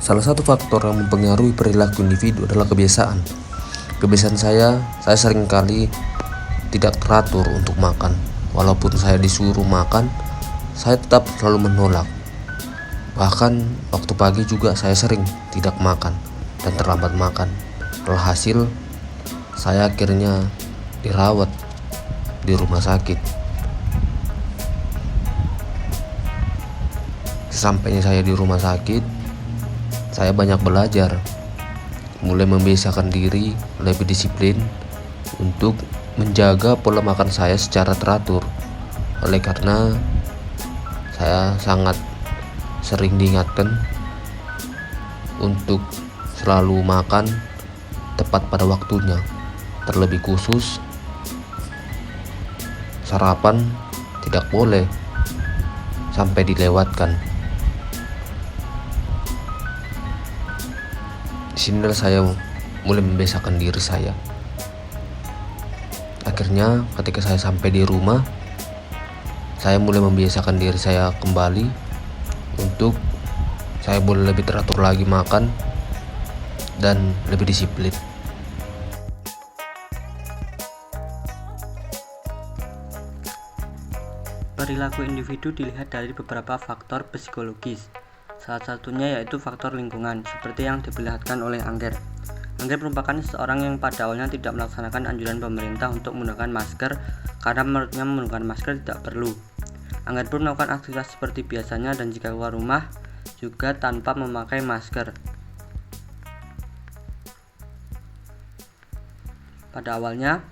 Salah satu faktor yang mempengaruhi perilaku individu adalah kebiasaan. Kebiasaan saya seringkali tidak teratur untuk makan. Walaupun saya disuruh makan, saya tetap selalu menolak. Bahkan waktu pagi juga saya sering tidak makan dan terlambat makan. Alhasil saya akhirnya dirawat di rumah sakit. Sesampainya saya di rumah sakit, saya banyak belajar, mulai membiasakan diri lebih disiplin untuk menjaga pola makan saya secara teratur. Oleh karena saya sangat sering diingatkan untuk selalu makan tepat pada waktunya. Terlebih khusus sarapan tidak boleh sampai dilewatkan. Di sini saya mulai membiasakan diri saya. Akhirnya ketika saya sampai di rumah, saya mulai membiasakan diri saya kembali untuk saya boleh lebih teratur lagi makan dan lebih disiplin. Perilaku individu dilihat dari beberapa faktor psikologis. Salah satunya yaitu faktor lingkungan, seperti yang diperlihatkan oleh Angger. Angger merupakan seseorang yang pada awalnya tidak melaksanakan anjuran pemerintah untuk menggunakan masker karena menurutnya menggunakan masker tidak perlu. Angger pun melakukan aktivitas seperti biasanya dan jika keluar rumah juga tanpa memakai masker. Pada awalnya,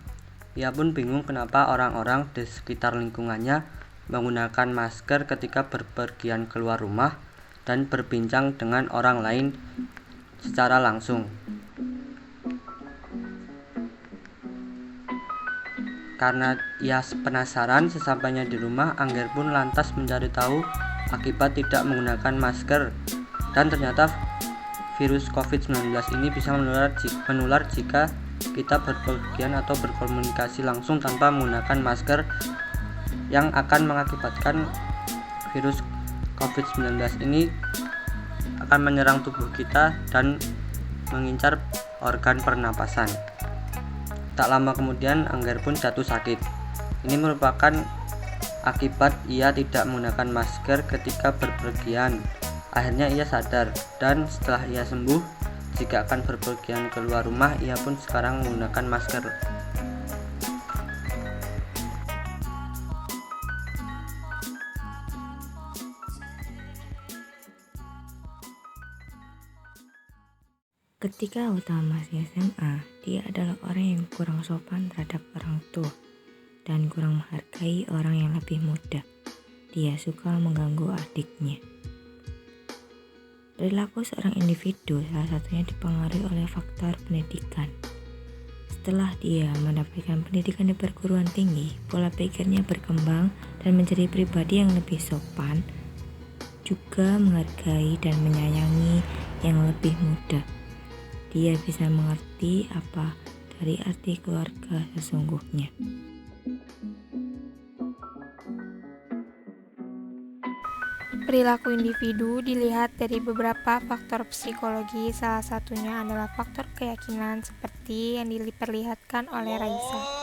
ia pun bingung kenapa orang-orang di sekitar lingkungannya menggunakan masker ketika berpergian keluar rumah dan berbincang dengan orang lain secara langsung. Karena ia penasaran, sesampainya di rumah, Angger pun lantas mencari tahu akibat tidak menggunakan masker. Dan ternyata virus COVID-19 ini bisa menular jika kita berpergian atau berkomunikasi langsung tanpa menggunakan masker, yang akan mengakibatkan virus COVID-19 ini akan menyerang tubuh kita dan mengincar organ pernapasan. Tak lama kemudian Angger pun jatuh sakit. Ini merupakan akibat ia tidak menggunakan masker ketika berpergian. Akhirnya ia sadar dan setelah ia sembuh, jika akan berpergian keluar rumah, ia pun sekarang menggunakan masker. Ketika Utama masih SMA, dia adalah orang yang kurang sopan terhadap orang tua dan kurang menghargai orang yang lebih muda. Dia suka mengganggu adiknya. Perilaku seorang individu salah satunya dipengaruhi oleh faktor pendidikan. Setelah dia mendapatkan pendidikan di perguruan tinggi, pola pikirnya berkembang dan menjadi pribadi yang lebih sopan, juga menghargai dan menyayangi yang lebih muda. Dia bisa mengerti apa dari arti keluarga sesungguhnya. Perilaku individu dilihat dari beberapa faktor psikologi, salah satunya adalah faktor keyakinan seperti yang diperlihatkan oleh Raisa.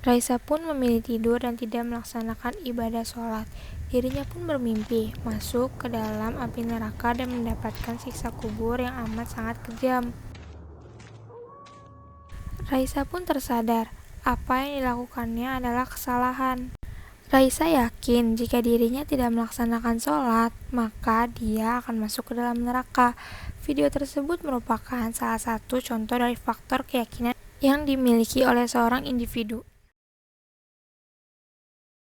Raisa pun memilih tidur dan tidak melaksanakan ibadah sholat. Dirinya pun bermimpi masuk ke dalam api neraka dan mendapatkan siksa kubur yang amat sangat kejam. Raisa pun tersadar apa yang dilakukannya adalah kesalahan. Raisa yakin jika dirinya tidak melaksanakan sholat, maka dia akan masuk ke dalam neraka. Video tersebut merupakan salah satu contoh dari faktor keyakinan yang dimiliki oleh seorang individu.